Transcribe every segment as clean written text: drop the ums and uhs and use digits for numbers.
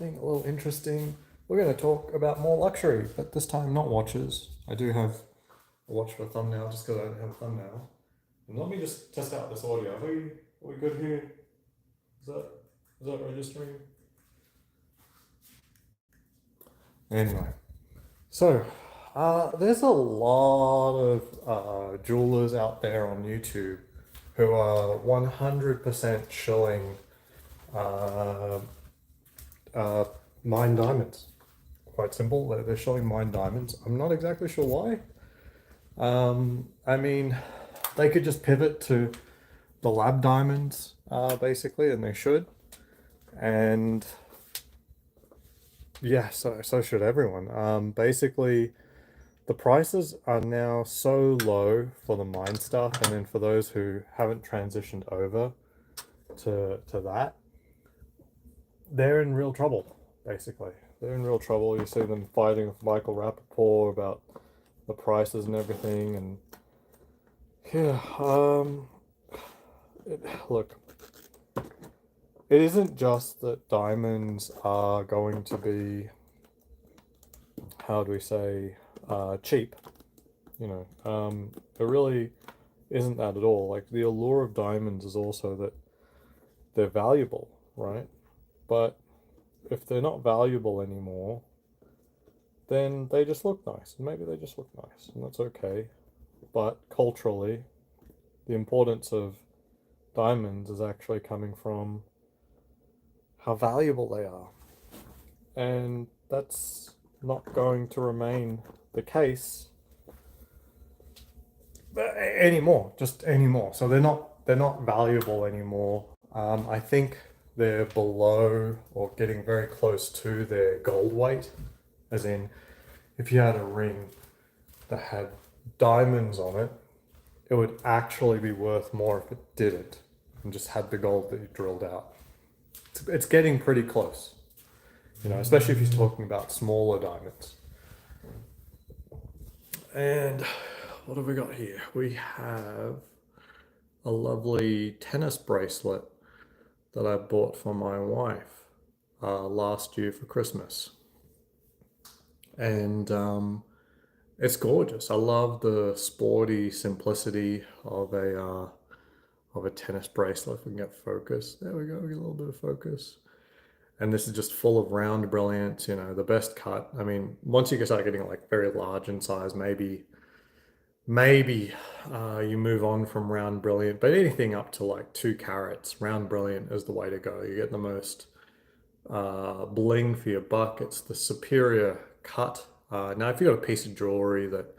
something a little interesting. We're going to talk about more luxury, but this time not watches. I do have a watch for a thumbnail just because I don't have a thumbnail. And let me just test out this audio. Are we good here? Is that is that registering? Anyway, so there's a lot of jewelers out there on YouTube who are 100% showing uh, uh, mine diamonds. Quite simple. They're showing mine diamonds. I'm not exactly sure why. I mean, they could just pivot to the lab diamonds, basically, and they should. And yeah, so should everyone. Basically, the prices are now so low for the mine stuff, and then for those who haven't transitioned over to that, they're in real trouble. Basically, they're in real trouble. You see them fighting with Michael Rappaport about the prices and everything, and yeah, look, it isn't just that diamonds are going to be, how do we say, cheap. It really isn't that at all. Like the allure of diamonds is also that they're valuable, right? But if they're not valuable anymore, then they just look nice. And maybe they just look nice, and that's okay. But culturally, the importance of diamonds is actually coming from how valuable they are. And that's not going to remain the case anymore, just anymore. So they're not valuable anymore. I think they're below or getting very close to their gold weight, as in if you had a ring that had diamonds on it, it would actually be worth more if it didn't and just had the gold that you drilled out. It's getting pretty close, especially if you're talking about smaller diamonds. And what have we got here? We have a lovely tennis bracelet that I bought for my wife last year for Christmas. And it's gorgeous. I love the sporty simplicity of a tennis bracelet. If we can get focus, there we go. We get a little bit of focus. And this is just full of round brilliance. The best cut. I mean, once you start getting like very large in size, maybe you move on from round brilliant, but anything up to like 2 carats, round brilliant is the way to go. You get the most bling for your buck. It's the superior cut. Now, if you've got a piece of jewelry that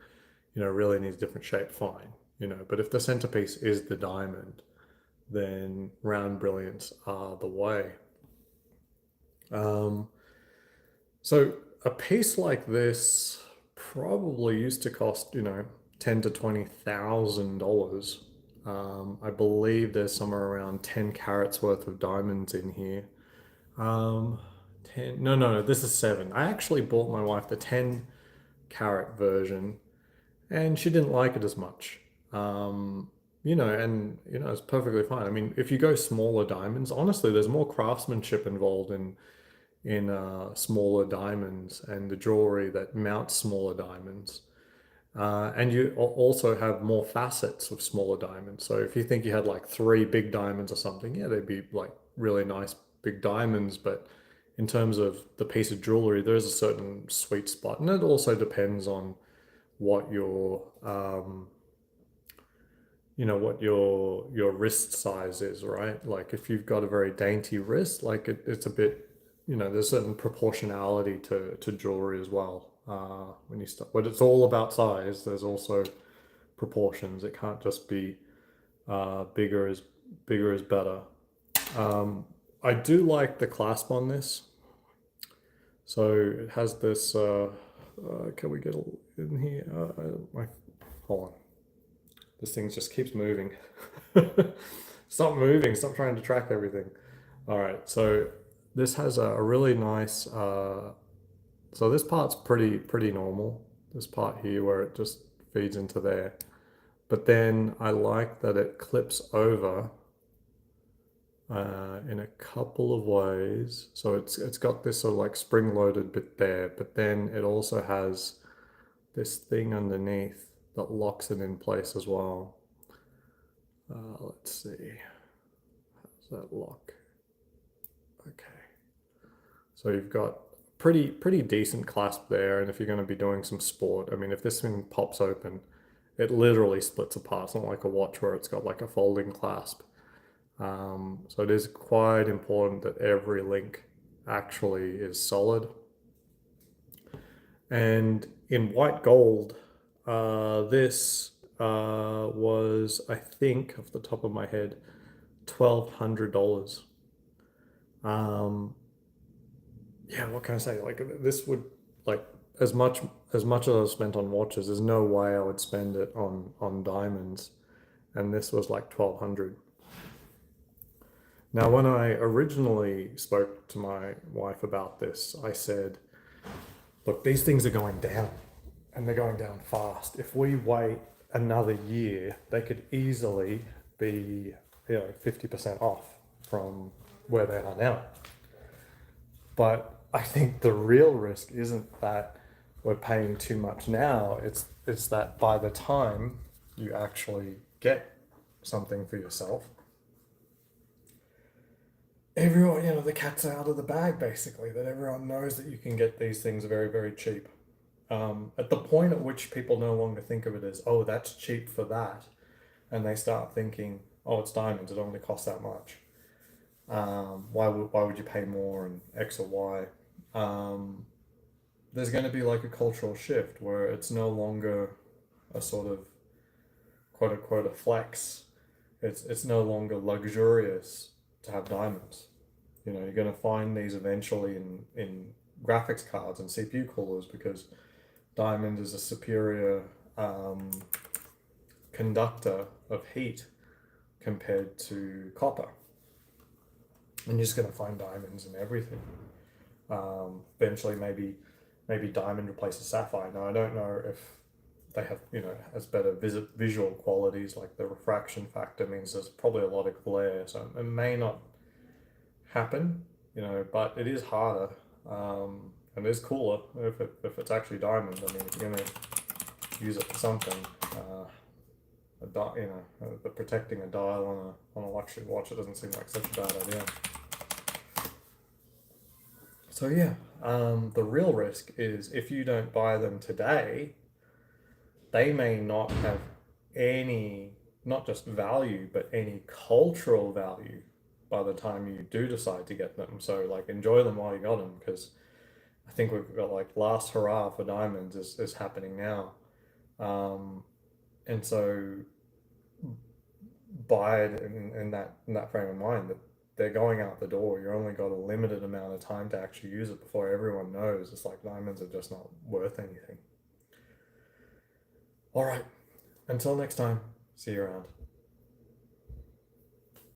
really needs different shape, fine. But if the centerpiece is the diamond, then round brilliants are the way. Um, so a piece like this probably used to cost, 10 to 20 thousand dollars. I believe there's somewhere around 10 carats worth of diamonds in here. Um, 10, no, no, no, this is 7. I actually bought my wife the 10 carat version and she didn't like it as much. It's perfectly fine. I mean, if you go smaller diamonds, honestly, there's more craftsmanship involved in smaller diamonds and the jewelry that mounts smaller diamonds. And you also have more facets of smaller diamonds. So if you think you had like 3 big diamonds or something, yeah, they'd be like really nice big diamonds. But in terms of the piece of jewelry, there is a certain sweet spot, and it also depends on what your wrist size is, right? Like if you've got a very dainty wrist, like it's a bit, there's certain proportionality to jewelry as well. When you start, but it's all about size. There's also proportions. It can't just be bigger is better. Um, I do like the clasp on this. So it has this. Can we get in here? Hold on. This thing just keeps moving. Stop moving. Stop trying to track everything. All right. So this has a really nice. So this part's pretty normal. This part here where it just feeds into there. But then I like that it clips over in a couple of ways. So it's got this sort of like spring-loaded bit there, but then it also has this thing underneath that locks it in place as well. Let's see. How's that lock? Okay. So you've got pretty decent clasp there, and if you're going to be doing some sport, I mean, if this thing pops open, it literally splits apart. It's not like a watch where it's got like a folding clasp. So it is quite important that every link actually is solid. And in white gold, this was, I think, off the top of my head, $1,200. Um, yeah, what can I say? Like this would like as much as I've spent on watches, there's no way I would spend it on diamonds, and this was like 1,200. Now, when I originally spoke to my wife about this, I said, look, these things are going down and they're going down fast. If we wait another year, they could easily be, 50% off from where they are now. But I think the real risk isn't that we're paying too much now. It's that by the time you actually get something for yourself, everyone, the cat's out of the bag basically, that everyone knows that you can get these things very, very cheap. At the point at which people no longer think of it as, oh, that's cheap for that, and they start thinking, oh, it's diamonds, it only costs that much. Why would you pay more and X or Y? There's going to be like a cultural shift where it's no longer a sort of quote unquote a flex. It's no longer luxurious to have diamonds. You're going to find these eventually in graphics cards and CPU coolers because diamond is a superior um, conductor of heat compared to copper. And you're just going to find diamonds in everything. Eventually, maybe diamond replaces sapphire. Now, I don't know if they have, as better visual qualities, like the refraction factor means there's probably a lot of glare, so it may not happen, but it is harder, and it is cooler if it's actually diamond. I mean, if you're gonna use it for something, the protecting a dial on a luxury watch, it doesn't seem like such a bad idea. So yeah, the real risk is if you don't buy them today, they may not have any, not just value, but any cultural value by the time you do decide to get them. So like enjoy them while you got them, because I think we've got like last hurrah for diamonds is happening now. Um, and so buy it in that frame of mind that they're going out the door. You only got a limited amount of time to actually use it before everyone knows it's like diamonds are just not worth anything. All right, until next time, see you around.